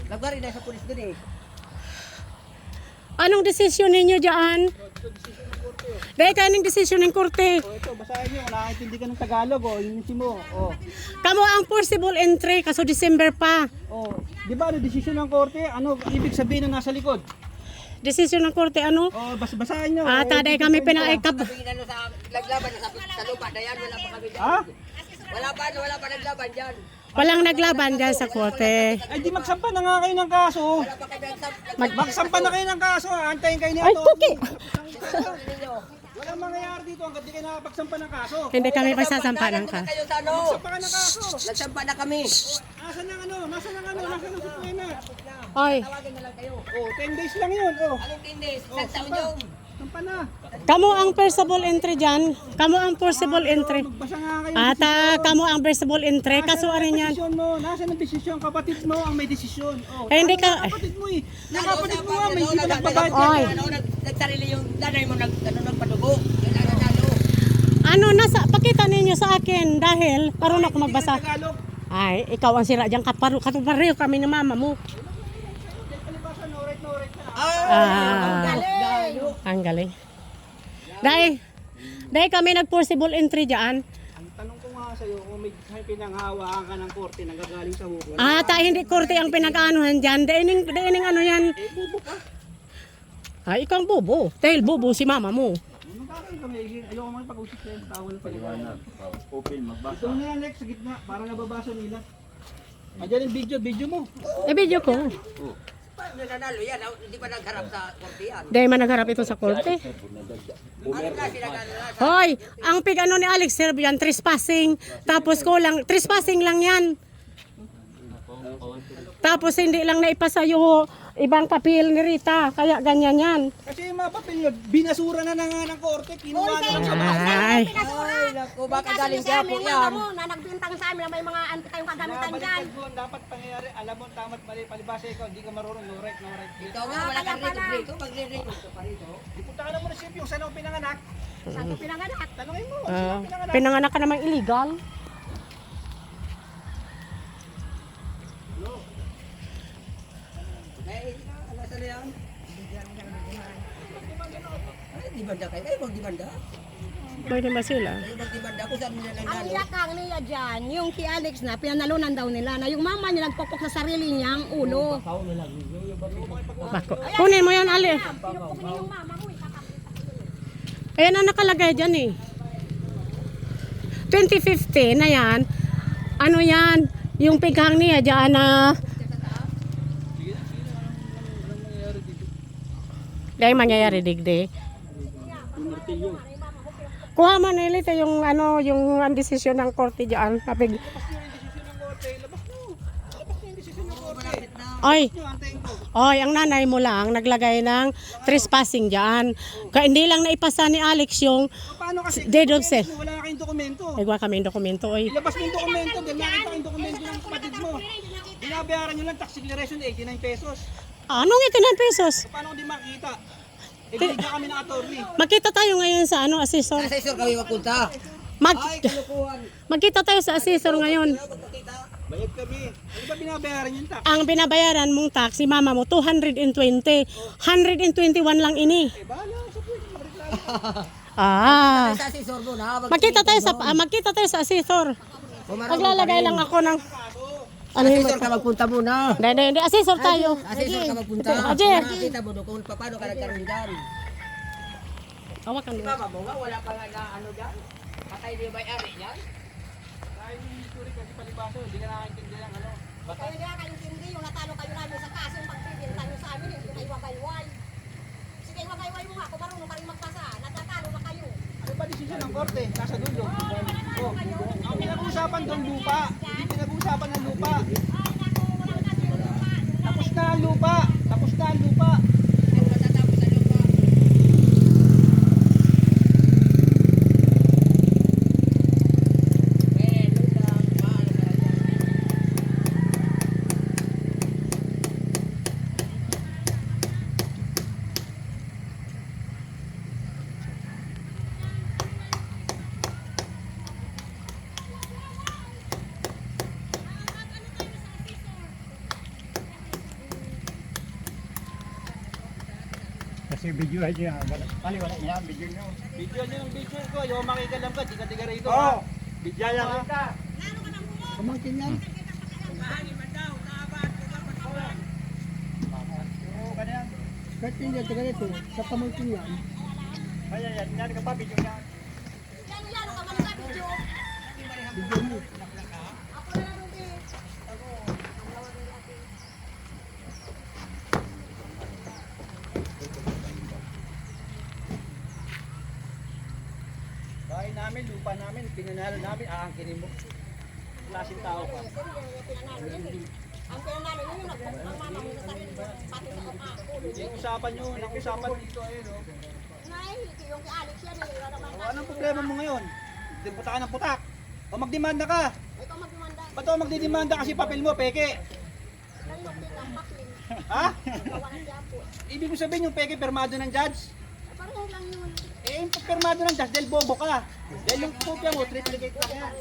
Nagwari na sa pulis dun eh. Anong desisyon ninyo dyan? Dahil kaning desisyon ng korte. O ito, basahin nyo. Kung nakakaintindi ka ng Tagalog, o, yun mo. O. Kamo ang forcible entry, kaso December pa. O, di ba, ano, desisyon ng korte, ano, ibig sabihin na nasa likod? Desisyon ng korte, ano? O, basahin nyo. Ah, taday kami pinaikap. Sabihin ano sa naglaban sa lupa na yan, wala pa kami dyan. Ha? Wala pa naglaban dyan. Walang naglaban dyan sa korte. Ay, di magsampa na nga kayo ng kaso. Wala pa kami Magsampa na kayo ng kaso, antayin kayo ni Ay, Ato. tuki! ninyo. Walang mangyayari dito hanggat di kayo nakapagsampa ng kaso. Hindi kami pasasampa ng ka. Kayo sa ano? Magsampa ka ng kaso. Nagsampa na kami. Nasaan ang ano? Nasaan ang suprema? Oy, Tawagin na lang kayo. O, 10 days lang yun. O, Anong tindis? Isang taon yung. sampa na. kamo ang forcible entry dyan. Kamo ang forcible entry. Magbasa nga kayo. Ata, kamo ang forcible entry. Kaso ano yan? Desisyon mo, nasaan ang desisyon? Kapatid mo ang may desisyon. Oh, Eh, hindi tama ka- yung kapatid mo eh. Yung kapatid mo nga, may hindi pa nagbabayad. Oy. Nagtarili yung nanay mo nagpadugo. Kailangan na ano. Ano, pakita ninyo sa akin dahil parang ako magbasa. Tagalog. Ay, ikaw ang sira dyan. Katupareho kami ng mama mo. Palibasa, no right ka na. Ah, ang galing. Dahil kami nag-forcible entry dyan. Ang tanong ko nga sa'yo, kung may pinanghawakan ka ng korte, nanggagaling sa hukom. Hindi korte ang pinag-anuhan dyan. Daining ano yan. Eh, bubo ka. Ay, ikaw ang bobo. Dahil bobo si mama mo. Magkakaroon kami, ayoko man pag-usip sa'yo sa tawal ng paliwanag. Ito na yan, Lex, sa gitna, para nababasa nila. Andiyan yung video mo. Video ko. Nanalo yan. Hindi pa nagharap sa korte yan. Dahil man nagharap ito sa korte. Ano na sinagano na? Hoy, ang pig-ano ni Alex Sir yan, trespassing. Tapos trespassing lang yan. Tapos hindi lang naipasa yung ibang papel ni Rita. Kaya ganyan yan. Kasi yung mga papel nyo, binasura na nga ng korte, kinuha na lang sa Ay. Ay, naku, baka galing siya po yan. na nagbintang sa amin na may mga anti kayong kagamitan dyan. Baliktad doon, dapat pangyayari, alam mo, tama't mali, palibasa ikaw, hindi ka marunong, no right. Ikaw nga, wala kang rito. Pag-rito pa rito. Ipunta ka na muna siya yung saan ako pinanganak. Saan ko pinanganak? Tanungin mo, saan ako pinanganak? Pinanganak ka namang illegal. Ay, nasa na yan? Ay, di banda kayo. Ay, magdibanda. Pwede ba sila? Ay, magdibanda. Kung saan nila Ang nanalo. iyakang niya dyan, yung si Alex na, pinanalunan daw nila na yung mama niya nagpokpok sa sarili niyang ulo. Bako. Kunin mo yan, Ali. Pinupok niya yung mama mo, ikakapit. Ayan ang nakalagay dyan eh. 2015 na yan. Ano yan? Yung pighang niya dyan na... Dahil mangyayari digdi. Kuha man nilita yung ano, yung desisyon ng korte diyan. Kapag Oy, ang nanay mo lang naglagay ng trespassing diyan. Kaya hindi lang naipasa ni Alex yung Paano kasi? deed of sale. Wala kayong dokumento. Nagawa kami yung dokumento, oy. Ilabas mo yung dokumento, dahil nakita ko yung dokumento ng kapatid mo. Binabayaran nyo lang tax declaration 89 pesos. Anong 89 pesos? Paano hindi makita? Eh, binigyan kami ng attorney. Magkita tayo ngayon sa ano, assessor. Nasa isor kami magpunta. Mag Ay, kalukuhan. magkita tayo sa assessor ngayon. Magkakita. Bayad kami. Ano ba binabayaran yung tax? Ang binabayaran mong tax si mama mo 220. 121 lang ini. Eh, bahala sa pwede magreklamo. Ah. Sa isor mo na. Magkita tayo sa assessor. Maglalagay lang ako ng Ano yung ka magpunta muna? Hindi, assessor tayo. Asesor ka magpunta. Ajer. Nakita mo doon kung paano ka nagkaroon dyan. Hawakan mo. Mama mo nga, wala pa nga na ano dyan. Patay niyo ba ari yan? Dahil yung history kasi palibasa, hindi ka nakakaintindihan ng ano. Kaya hindi kayo hindi yung natalo kayo namin sa kaso yung pagpipinta nyo sa amin, hindi kayo wagayway. Sige, wagayway mo nga, kung marunong ka rin magpasa, natatalo na kayo. Ano ba desisyon ng korte? Nasa dulo. Oh. Ang pinag-uusapan doon lupa. Hindi pinag-uusapan ng lupa. Tapos na ang lupa. Tapos na ang lupa. Kasi video aja. Wala niya ang video niyo. Video nyo ng video ko. Yung makikalam ka, di ka tiga rito. Oo. ha? Video lang ka. Pamangkin yan. Oo, kanyan. Kahit hindi, tiga rito. Sa pamangkin yan. Kaya yan ka pa video niya. Lalo ka man sa video. Video mo. Ako na lang din. Bahay namin, lupa namin, pinanalo namin, aangkinin mo. Klaseng tao ka. Kasi yung pinanalo yun eh. Ang pinanalo yun yung nagmamama mo sa sarili mo. Pati sa kapako. Yung usapan nyo, usapan dito ayun, no? Nay, yung kay Alex yan eh. Wala naman O, anong problema mo ngayon? Hindi puta ka ng putak. O magdemanda ka. ikaw magdemanda. Ba't ako magdidemanda kasi papel mo, peke? Nalilok din ang paklin. Ha? Gawa ng siyapo. Ibig mo sabihin yung peke permado ng judge? Parang lang yun. Eh, yung permado ng judge dahil bobo ka. Dahil yung kopya mo, triplicate ka yan.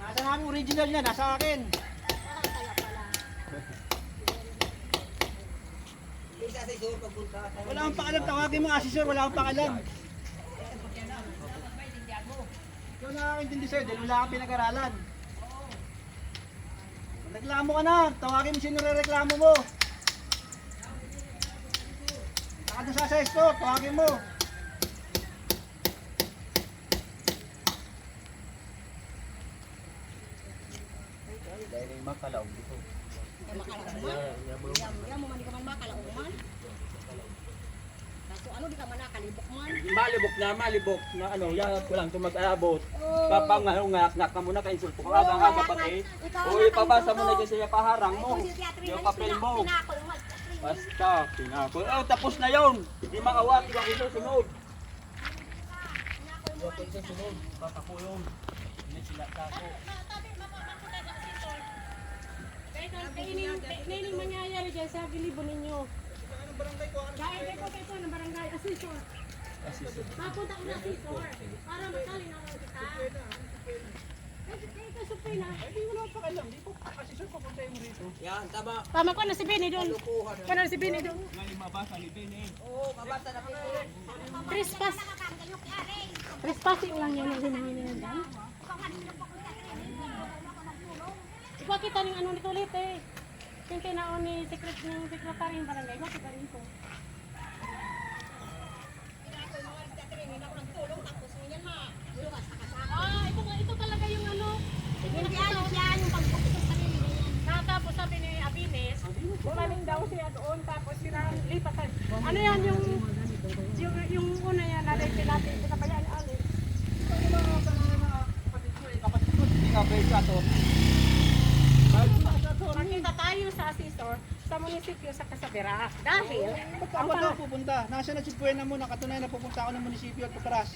Nasa namin original niya, nasa akin. Parang kaya pala. Wala kang pakalam, tawagin mo asesor, wala kang pakalam. Ikaw nakakaintindi sa'yo dahil wala kang pinag-aralan. Reklamo ka na, tawagin mo sino reklamo mo. Nakadasa sa store, tawagin mo. Yan mo man, di ka man makalaong man. Kaso ano, di ka man nakalibok man. Malibok na ano, yan ko lang tumag-abot. Papangahungak ka muna kay insulto ka aga nga pati. O ipabasa mo na dyan sa paharang mo. Yung papel mo. Basta, pinako. Oh, tapos na yon. Hindi makawat yung ito sunod. Sunod, papakulong. Hindi sila kako. Kainin mangyayari dyan sa gilibo ninyo. Dahil ko kayo ng barangay asisor. Mapunta ko na asisor. Para makalin ako kita. Ito supay na. Hindi mo naman pakalam, di po asesor papuntahin mo rito. Yan, tama. Tama ko na si Benny doon. Ko na si Benny doon. Oo, mabasa na kayo. Trespass. Trespassing lang yan ang ginawa niya dyan. Ikaw kita ng ano nito ulit eh. Yung kinaon ni secretary ng barangay. Ikaw kita rin po. Ito talaga yung ano. Hindi alis yan, yung pagpuputok sa sarili niya. Tapos sabi ni Abines, bumaling daw siya doon tapos sila lipatan. Ano yan yung una yan, natin natin pinabayaan alis. Hindi ka pwede ka to. Makita tayo sa asesor sa munisipyo sa Casabera. Dahil, Ako daw pupunta. Nasa na si Puena mo, nakatunayan na pupunta ako ng munisipyo at Paparas.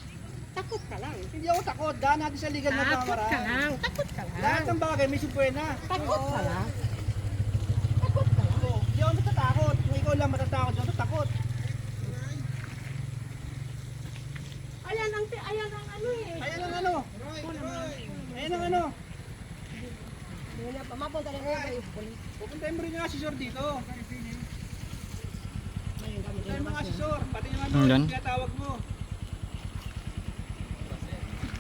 takot ka lang. Hindi ako takot. Daan natin sa legal na pamamaraan. Takot ka Lahat lang. ng bagay may si Puena. Takot ka lang. Oo, hindi ako natatakot. Kung ikaw lang matatakot, hindi ako natatakot. Ayan ang ano eh. Ayan ang ano. Ayan ang ano. Mapunta rin kayo. Pupuntahin mo rin yung asesor dito. Pupuntahin mo yung asesor. Pati yung ano, tinatawag mo.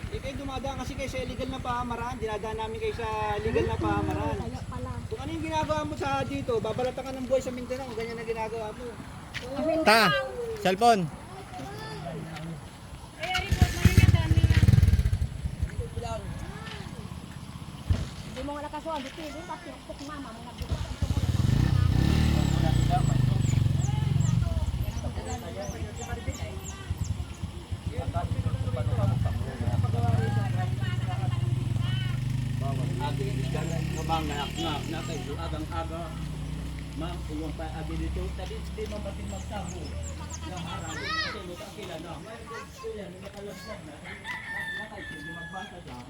Hindi kayo dumadaan kasi kayo sa illegal na pamamaraan. Dinadaan namin kayo sa legal na pamamaraan. Kaya pala. Kung ano yung ginagawa mo sa dito, babalatan ka ng buhay sa Mindanao. Ganyan na ginagawa mo. Ta, cellphone. Hindi mo nga nakasuhan, dito yun, pati yung mama mo nagbukas. Mamangak na kayo agang-aga. Makulong pa agi dito. Tadi di mabating magsabu. Yang harang kasi mo kakila na. Kuya ni nakalasag na. Nakay ko di magbasa diyan.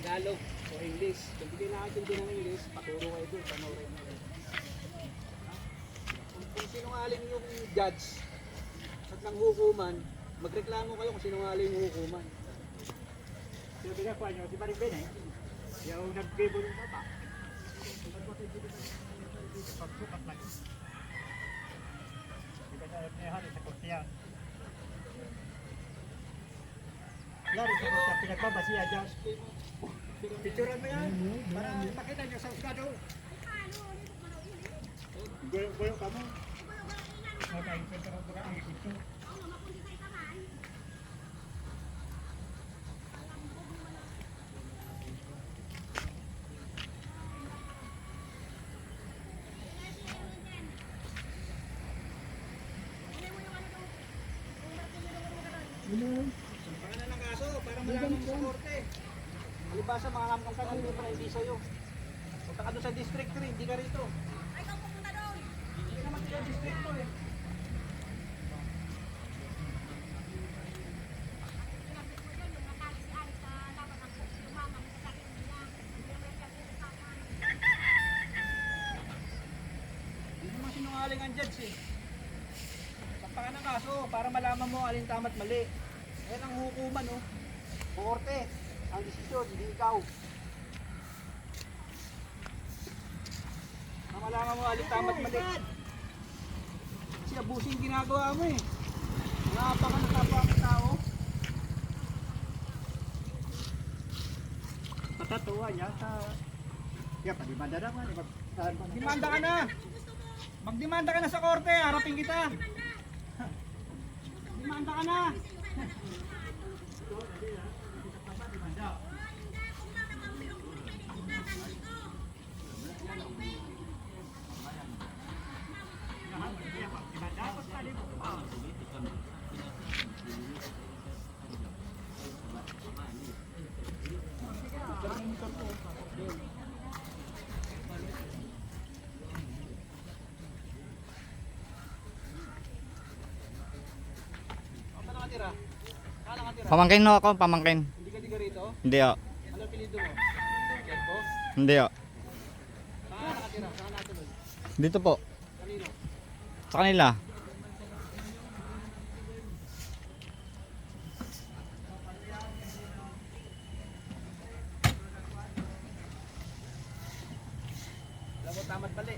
Tagalog o English. Kung hindi nakakintindi ng English, paturo kayo doon, panoorin mo. Kung sinungaling yung judge at ng hukuman, magreklamo kayo kung sinungaling yung hukuman. Yung ginagawa nyo, si Maribel eh. Yung nag-gibo ng baba. Pagsukat lang. Hindi ka na hari sa kurtiyan. Lari sa kurtiyan, pinagbaba siya dyan. Picturean mo yan, para makita nyo sa usgado. Goyo ka mo. Okay, pero ang picture. Pangalan ng kaso, para malaman mo sa korte. Alibasa, makakampang ka hindi pa hindi sa'yo. Punta ka doon sa District 3, hindi ka rito. Ay, ikaw pupunta doon. Hindi ka naman sa District 2 eh. Hindi naman sinungaling ang judge eh. Sampangan ng kaso, para malaman mo alin tama at mali. Ayan ang hukuman oh. Korte, ang desisyon, hindi ikaw. Para malaman mo alin tama at mali. Kasi abusing ginagawa mo eh. Napakan ng kapwa ang tao. Patatuwa niya sa... Kaya pag-imanda naman. Magdemanda ka na. Magdemanda ka na sa korte, harapin kita. Magdemanda ka na. Saan nakatira? Saan nakatira? Pamangkin no ako, pamangkin. Hindi ka diga rito? Hindi o. Ano apelido mo? Kempo? Hindi o. Saan nakatira? Saan natulog? Dito po. Kanino? Sa kanila. Alam mo, tama't mali.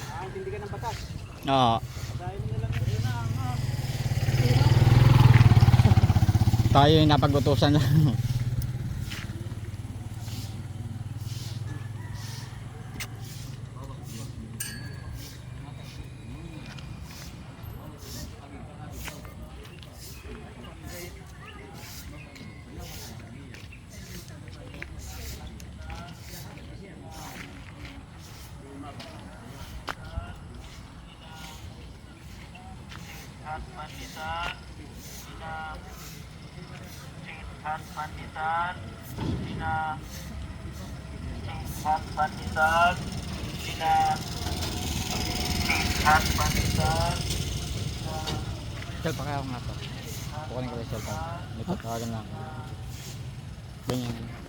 Nakakintindi ka ng batas. Oo. Dahil mo na lang yun na ang Tayo yung napag-utusan lang. Sel, pakaya ako nga to. Kukunin ko yung cellphone. May pagkagan lang. Ganyan.